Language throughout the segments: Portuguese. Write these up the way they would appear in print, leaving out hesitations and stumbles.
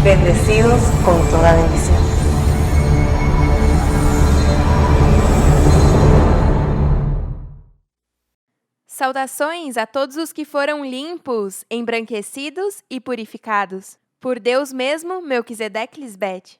bendecidos con toda bendición. Saudações a todos os que foram limpos, embranquecidos e purificados por Deus mesmo, Melquisedeque Lisbete.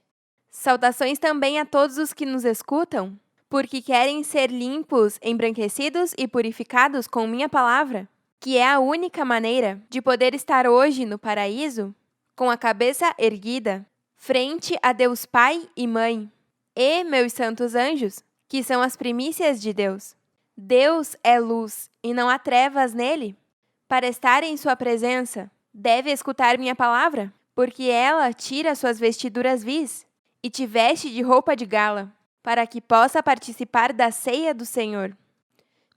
Saudações também a todos os que nos escutam, porque querem ser limpos, embranquecidos e purificados com minha palavra, que é a única maneira de poder estar hoje no paraíso, com a cabeça erguida, frente a Deus Pai e Mãe, e meus santos anjos, que são as primícias de Deus. Deus é luz e não há trevas nele. Para estar em sua presença, deve escutar minha palavra, porque ela tira suas vestiduras vis e te veste de roupa de gala, para que possa participar da ceia do Senhor.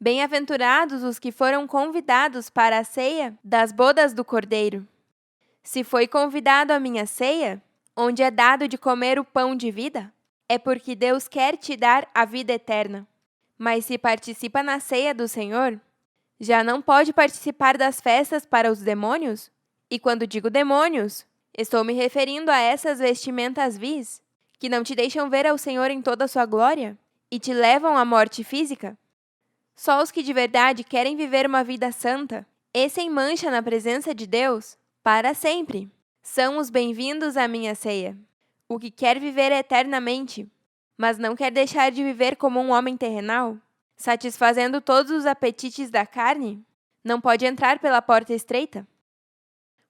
Bem-aventurados os que foram convidados para a ceia das bodas do Cordeiro. Se foi convidado à minha ceia, onde é dado de comer o pão de vida, é porque Deus quer te dar a vida eterna. Mas se participa na ceia do Senhor, já não pode participar das festas para os demônios? E quando digo demônios, estou me referindo a essas vestimentas vis, que não te deixam ver ao Senhor em toda a sua glória e te levam à morte física. Só os que de verdade querem viver uma vida santa e sem mancha na presença de Deus, para sempre, são os bem-vindos à minha ceia. O que quer viver eternamente, mas não quer deixar de viver como um homem terrenal, satisfazendo todos os apetites da carne, não pode entrar pela porta estreita.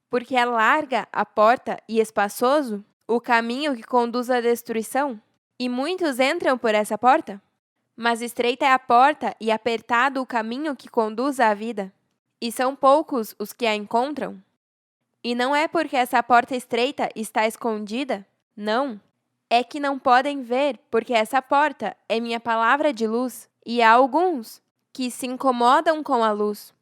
Porque é larga a porta e espaçoso o caminho que conduz à destruição, e muitos entram por essa porta. Mas estreita é a porta e apertado o caminho que conduz à vida, e são poucos os que a encontram. E não é porque essa porta estreita está escondida, não. É que não podem ver, porque essa porta é minha palavra de luz, e há alguns que se incomodam com a luz.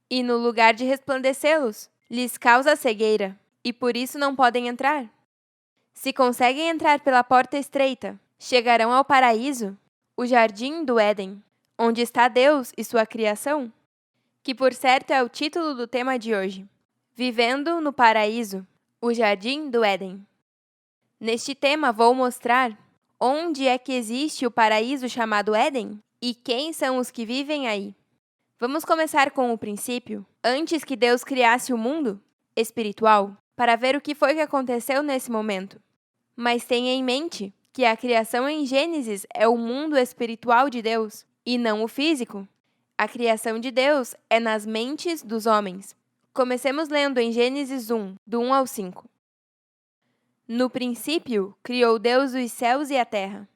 E no lugar de resplandecê-los, lhes causa cegueira, e por isso não podem entrar. Se conseguem entrar pela porta estreita, chegarão ao paraíso, o jardim do Éden, onde está Deus e sua criação, que por certo é o título do tema de hoje. Vivendo no paraíso, o jardim do Éden. Neste tema vou mostrar onde é que existe o paraíso chamado Éden e quem são os que vivem aí. Vamos começar com o princípio, antes que Deus criasse o mundo espiritual, para ver o que foi que aconteceu nesse momento. Mas tenha em mente que a criação em Gênesis é o mundo espiritual de Deus e não o físico. A criação de Deus é nas mentes dos homens. Comecemos lendo em Gênesis 1, do 1 ao 5. No princípio, criou Deus os céus e a terra.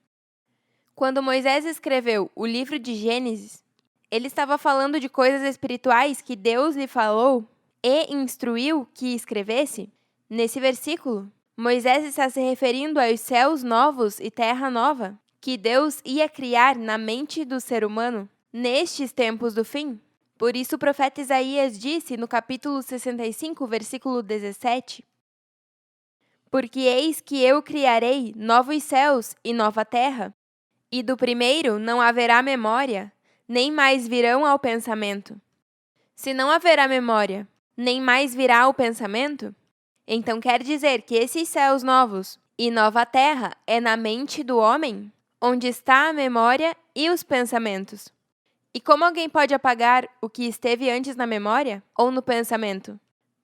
Quando Moisés escreveu o livro de Gênesis, ele estava falando de coisas espirituais que Deus lhe falou e instruiu que escrevesse. Nesse versículo, Moisés está se referindo aos céus novos e terra nova, que Deus ia criar na mente do ser humano nestes tempos do fim. Por isso o profeta Isaías disse no capítulo 65, versículo 17, porque eis que eu criarei novos céus e nova terra, e do primeiro não haverá memória, nem mais virão ao pensamento. Se não haverá memória, nem mais virá ao pensamento, então quer dizer que esses céus novos e nova terra é na mente do homem, onde está a memória e os pensamentos. E como alguém pode apagar o que esteve antes na memória ou no pensamento?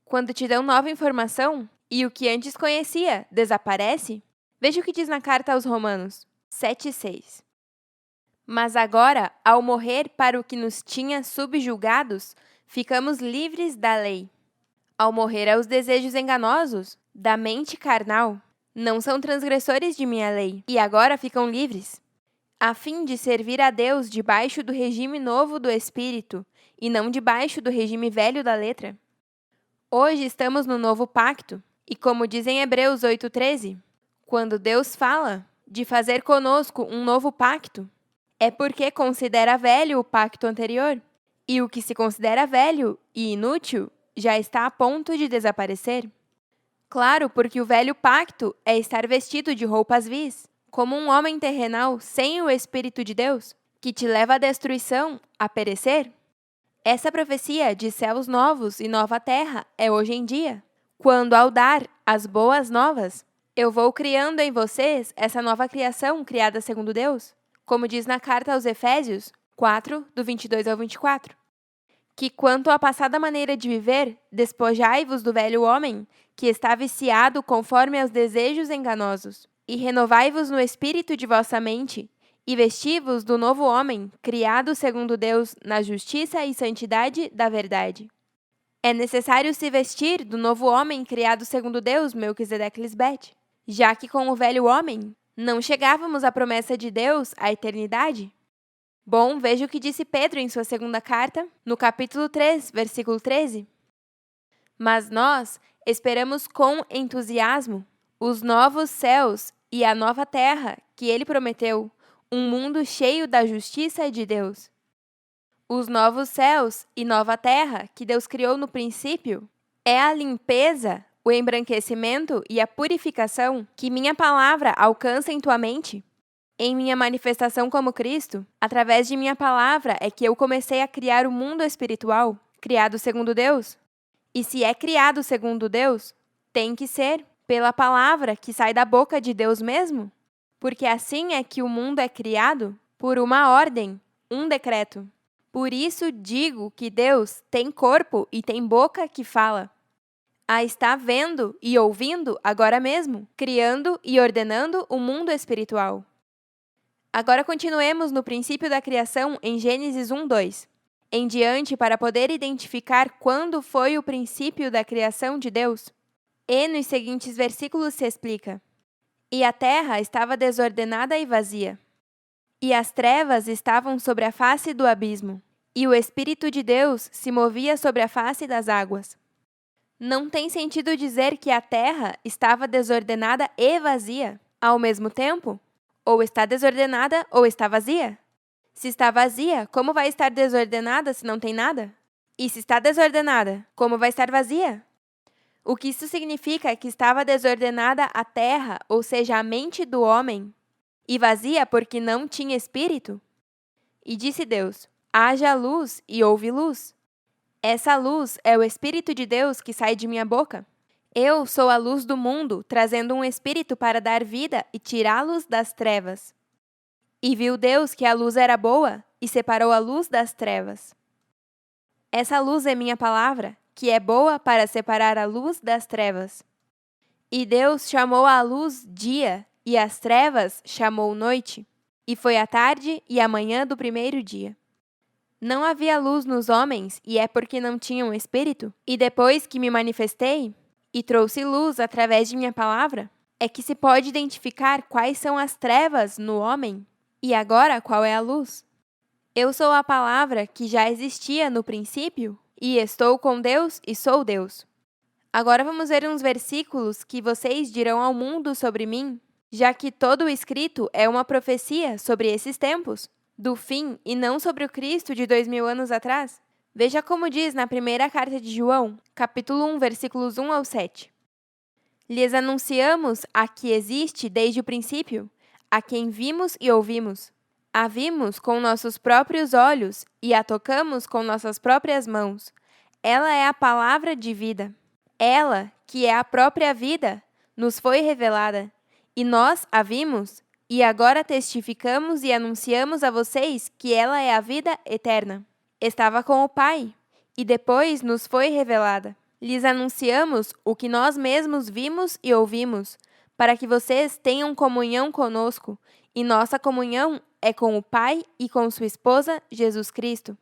Quando te dão nova informação, e o que antes conhecia desaparece? Veja o que diz na carta aos Romanos 7,6. Mas agora, ao morrer para o que nos tinha subjugados, ficamos livres da lei. Ao morrer aos desejos enganosos da mente carnal, não são transgressores de minha lei, e agora ficam livres, a fim de servir a Deus debaixo do regime novo do Espírito, e não debaixo do regime velho da letra. Hoje estamos no novo pacto, e como diz em Hebreus 8,13, quando Deus fala de fazer conosco um novo pacto, é porque considera velho o pacto anterior, e o que se considera velho e inútil já está a ponto de desaparecer. Claro, porque o velho pacto é estar vestido de roupas vis, como um homem terrenal sem o Espírito de Deus, que te leva à destruição, a perecer. Essa profecia de céus novos e nova terra é hoje em dia, quando ao dar as boas novas, eu vou criando em vocês essa nova criação criada segundo Deus, como diz na carta aos Efésios 4, do 22 ao 24. Que quanto à passada maneira de viver, despojai-vos do velho homem, que está viciado conforme aos desejos enganosos, e renovai-vos no espírito de vossa mente, e vesti-vos do novo homem, criado segundo Deus na justiça e santidade da verdade. É necessário se vestir do novo homem criado segundo Deus, Melquisedeque Lisbete, já que com o velho homem não chegávamos à promessa de Deus, à eternidade. Bom, veja o que disse Pedro em sua segunda carta, no capítulo 3, versículo 13. Mas nós esperamos com entusiasmo os novos céus e a nova terra que ele prometeu, um mundo cheio da justiça de Deus. Os novos céus e nova terra que Deus criou no princípio é a limpeza, o embranquecimento e a purificação que minha palavra alcança em tua mente. Em minha manifestação como Cristo, através de minha palavra é que eu comecei a criar o mundo espiritual, criado segundo Deus. E se é criado segundo Deus, tem que ser pela palavra que sai da boca de Deus mesmo, porque assim é que o mundo é criado por uma ordem, um decreto. Por isso digo que Deus tem corpo e tem boca que fala. A está vendo e ouvindo agora mesmo, criando e ordenando o mundo espiritual. Agora continuemos no princípio da criação em Gênesis 1:2. Em diante, para poder identificar quando foi o princípio da criação de Deus. E nos seguintes versículos se explica: E a terra estava desordenada e vazia, e as trevas estavam sobre a face do abismo, e o Espírito de Deus se movia sobre a face das águas. Não tem sentido dizer que a terra estava desordenada e vazia ao mesmo tempo? Ou está desordenada ou está vazia. Se está vazia, como vai estar desordenada se não tem nada? E se está desordenada, como vai estar vazia? O que isso significa é que estava desordenada a terra, ou seja, a mente do homem, e vazia porque não tinha espírito? E disse Deus: haja luz, e houve luz. Essa luz é o Espírito de Deus que sai de minha boca. Eu sou a luz do mundo, trazendo um espírito para dar vida e tirá-los das trevas. E viu Deus que a luz era boa, e separou a luz das trevas. Essa luz é minha palavra, que é boa para separar a luz das trevas. E Deus chamou a luz dia, e as trevas chamou noite. E foi a tarde e a manhã do primeiro dia. Não havia luz nos homens, e é porque não tinham espírito? E depois que me manifestei e trouxe luz através de minha palavra, é que se pode identificar quais são as trevas no homem. E agora, qual é a luz? Eu sou a palavra que já existia no princípio, e estou com Deus e sou Deus. Agora vamos ver uns versículos que vocês dirão ao mundo sobre mim, já que todo o escrito é uma profecia sobre esses tempos, do fim e não sobre o Cristo de 2000 anos atrás. Veja como diz na primeira carta de João, capítulo 1, versículos 1 ao 7. Lhes anunciamos a que existe desde o princípio, a quem vimos e ouvimos. A vimos com nossos próprios olhos e a tocamos com nossas próprias mãos. Ela é a palavra de vida. Ela, que é a própria vida, nos foi revelada, e nós a vimos, e agora testificamos e anunciamos a vocês que ela é a vida eterna. Estava com o Pai, e depois nos foi revelada. Lhes anunciamos o que nós mesmos vimos e ouvimos, para que vocês tenham comunhão conosco, e nossa comunhão é com o Pai e com sua esposa, Jesus Cristo.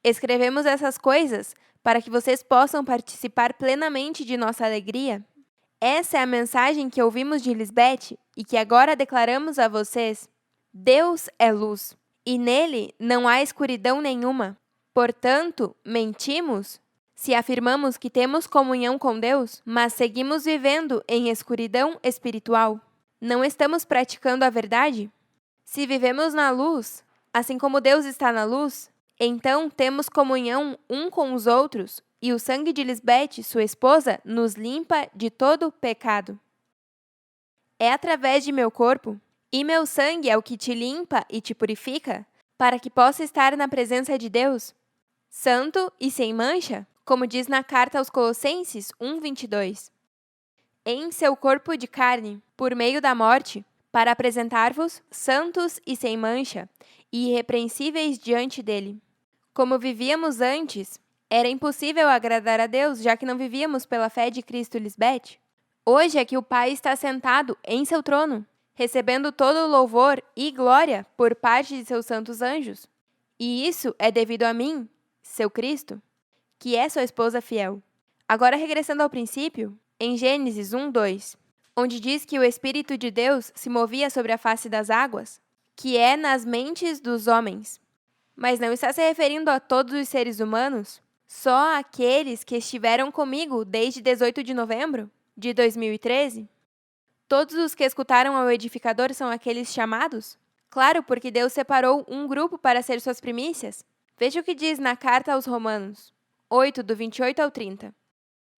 Escrevemos essas coisas para que vocês possam participar plenamente de nossa alegria. Essa é a mensagem que ouvimos de Lisbete e que agora declaramos a vocês. Deus é luz, e nele não há escuridão nenhuma. Portanto, mentimos se afirmamos que temos comunhão com Deus, mas seguimos vivendo em escuridão espiritual. Não estamos praticando a verdade? Se vivemos na luz, assim como Deus está na luz, então temos comunhão um com os outros, e o sangue de Lisbete, sua esposa, nos limpa de todo pecado. É através de meu corpo, e meu sangue é o que te limpa e te purifica, para que possa estar na presença de Deus, santo e sem mancha, como diz na carta aos Colossenses 1:22. Em seu corpo de carne, por meio da morte, para apresentar-vos santos e sem mancha, e irrepreensíveis diante dele. Como vivíamos antes, era impossível agradar a Deus, já que não vivíamos pela fé de Cristo Lisbeth. Hoje é que o Pai está sentado em seu trono, recebendo todo o louvor e glória por parte de seus santos anjos. E isso é devido a mim, seu Cristo, que é sua esposa fiel. Agora, regressando ao princípio, em Gênesis 1:2, onde diz que o Espírito de Deus se movia sobre a face das águas, que é nas mentes dos homens. Mas não está se referindo a todos os seres humanos, só àqueles que estiveram comigo desde 18 de novembro de 2013? Todos os que escutaram ao edificador são aqueles chamados? Claro, porque Deus separou um grupo para ser suas primícias. Veja o que diz na carta aos Romanos 8, do 28 ao 30.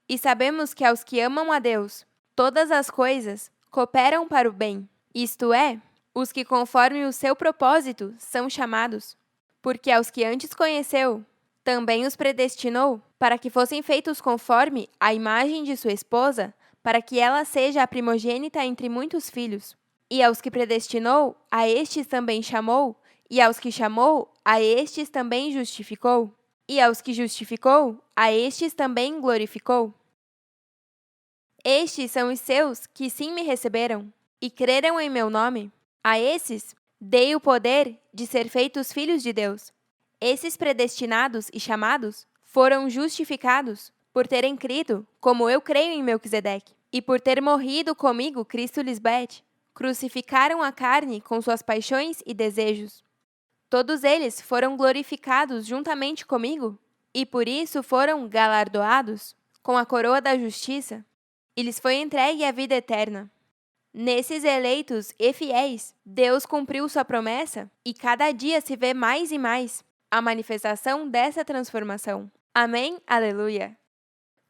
E sabemos que aos que amam a Deus, todas as coisas cooperam para o bem, isto é, os que conforme o seu propósito são chamados. Porque aos que antes conheceu, também os predestinou para que fossem feitos conforme a imagem de sua esposa, para que ela seja a primogênita entre muitos filhos. E aos que predestinou, a estes também chamou, e aos que chamou, a estes também justificou. E aos que justificou, a estes também glorificou. Estes são os seus que sim me receberam, e creram em meu nome. A esses dei o poder de ser feitos filhos de Deus. Esses predestinados e chamados foram justificados por terem crido, como eu creio em Melquisedeque, e por ter morrido comigo Cristo Lisbeth. Crucificaram a carne com suas paixões e desejos. Todos eles foram glorificados juntamente comigo, e por isso foram galardoados com a coroa da justiça, e lhes foi entregue a vida eterna. Nesses eleitos e fiéis, Deus cumpriu sua promessa, e cada dia se vê mais e mais a manifestação dessa transformação. Amém? Aleluia!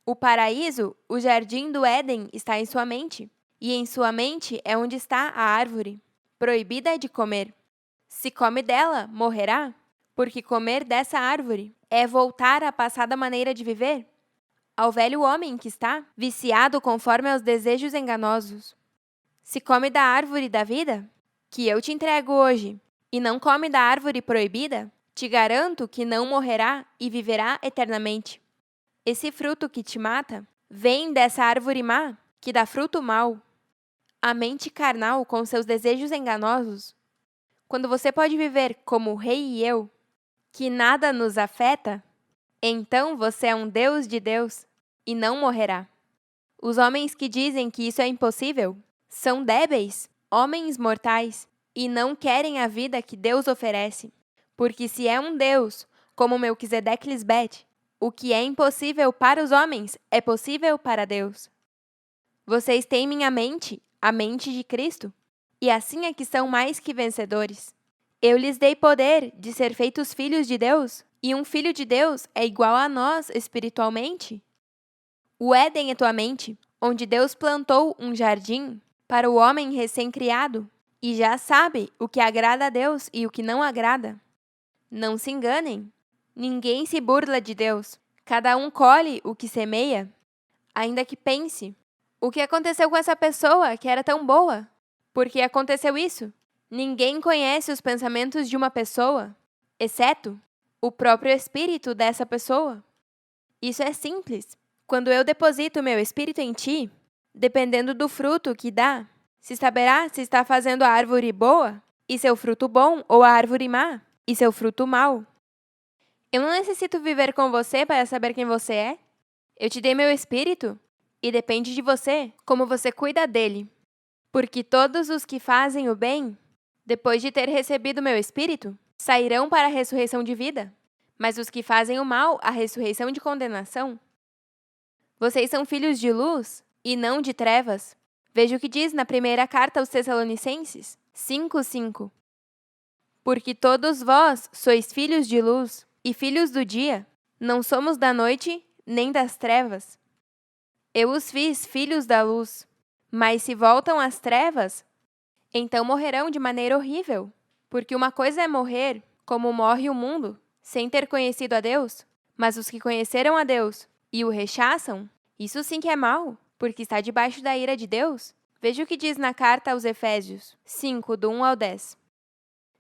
O paraíso, o jardim do Éden, está em sua mente, e em sua mente é onde está a árvore, proibida de comer. Se come dela, morrerá, porque comer dessa árvore é voltar à passada maneira de viver, ao velho homem que está viciado conforme aos desejos enganosos. Se come da árvore da vida, que eu te entrego hoje, e não come da árvore proibida, te garanto que não morrerá e viverá eternamente. Esse fruto que te mata vem dessa árvore má, que dá fruto mau. A mente carnal com seus desejos enganosos. Quando você pode viver como o rei e eu, que nada nos afeta, então você é um Deus de Deus e não morrerá. Os homens que dizem que isso é impossível são débeis, homens mortais, e não querem a vida que Deus oferece. Porque se é um Deus, como Melquisedeque Lisbeth, o que é impossível para os homens é possível para Deus. Vocês têm minha mente, a mente de Cristo, e assim é que são mais que vencedores. Eu lhes dei poder de ser feitos filhos de Deus, e um filho de Deus é igual a nós espiritualmente. O Éden é tua mente, onde Deus plantou um jardim para o homem recém-criado, e já sabe o que agrada a Deus e o que não agrada. Não se enganem. Ninguém se burla de Deus. Cada um colhe o que semeia. Ainda que pense, o que aconteceu com essa pessoa que era tão boa? Por que aconteceu isso? Ninguém conhece os pensamentos de uma pessoa, exceto o próprio espírito dessa pessoa. Isso é simples. Quando eu deposito meu espírito em ti, dependendo do fruto que dá, se saberá se está fazendo a árvore boa, e seu fruto bom, ou a árvore má, e seu fruto mau. Eu não necessito viver com você para saber quem você é. Eu te dei meu espírito, e depende de você como você cuida dele. Porque todos os que fazem o bem, depois de ter recebido meu espírito, sairão para a ressurreição de vida, mas os que fazem o mal, a ressurreição de condenação. Vocês são filhos de luz e não de trevas. Veja o que diz na primeira carta aos Tessalonicenses 5:5. Porque todos vós sois filhos de luz e filhos do dia, não somos da noite nem das trevas. Eu os fiz filhos da luz, mas se voltam às trevas, então morrerão de maneira horrível. Porque uma coisa é morrer, como morre o mundo, sem ter conhecido a Deus, Mas os que conheceram a Deus e o rechaçam, isso sim que é mal, porque está debaixo da ira de Deus. Veja o que diz na carta aos Efésios 5, do 1 ao 10.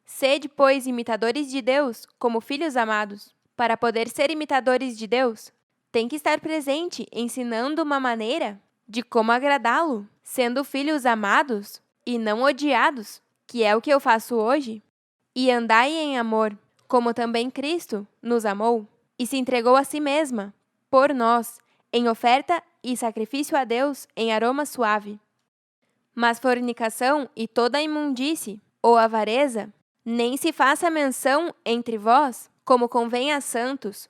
Sede, pois, imitadores de Deus, como filhos amados. Para poder ser imitadores de Deus, tem que estar presente, ensinando uma maneira de como agradá-lo, sendo filhos amados e não odiados, que é o que eu faço hoje. E andai em amor, como também Cristo nos amou e se entregou a si mesma, por nós, em oferta e sacrifício a Deus em aroma suave. Mas fornicação e toda imundície, ou avareza, nem se faça menção entre vós, como convém a santos,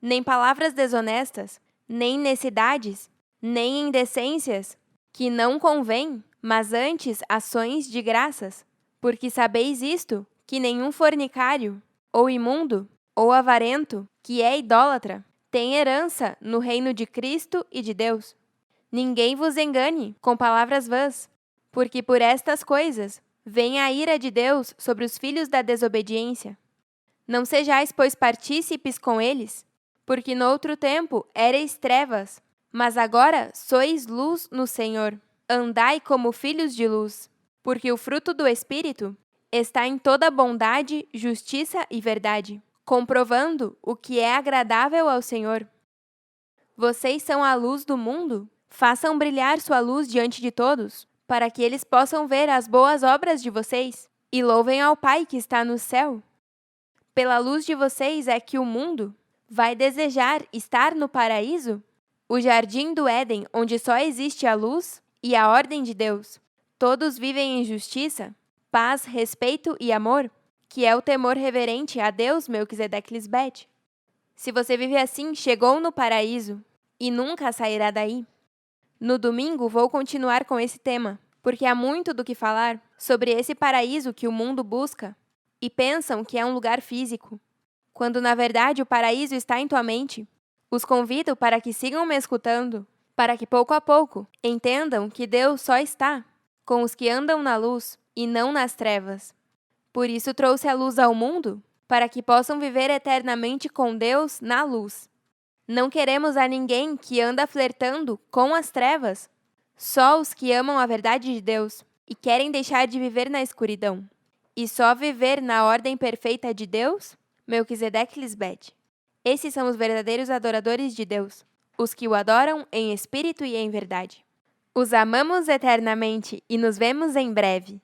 nem palavras desonestas, nem necessidades, nem indecências, que não convém, mas antes ações de graças. Porque sabeis isto, que nenhum fornicário, ou imundo, ou avarento, que é idólatra, tem herança no reino de Cristo e de Deus. Ninguém vos engane com palavras vãs, porque por estas coisas vem a ira de Deus sobre os filhos da desobediência. Não sejais, pois, partícipes com eles, porque noutro tempo erais trevas, mas agora sois luz no Senhor. Andai como filhos de luz, porque o fruto do Espírito está em toda bondade, justiça e verdade, comprovando o que é agradável ao Senhor. Vocês são a luz do mundo? Façam brilhar sua luz diante de todos, para que eles possam ver as boas obras de vocês e louvem ao Pai que está no céu. Pela luz de vocês é que o mundo vai desejar estar no paraíso, o jardim do Éden, onde só existe a luz e a ordem de Deus. Todos vivem em justiça, paz, respeito e amor, que é o temor reverente a Deus, Melquisedeque-Lisbete. Se você vive assim, chegou no paraíso e nunca sairá daí. No domingo, vou continuar com esse tema, porque há muito do que falar sobre esse paraíso que o mundo busca e pensam que é um lugar físico, quando na verdade o paraíso está em tua mente. Os convido para que sigam me escutando, para que pouco a pouco entendam que Deus só está com os que andam na luz e não nas trevas. Por isso trouxe a luz ao mundo, para que possam viver eternamente com Deus na luz. Não queremos a ninguém que anda flertando com as trevas, só os que amam a verdade de Deus e querem deixar de viver na escuridão. E só viver na ordem perfeita de Deus, Melquisedeque-Lisbete. Esses são os verdadeiros adoradores de Deus, os que o adoram em espírito e em verdade. Os amamos eternamente e nos vemos em breve.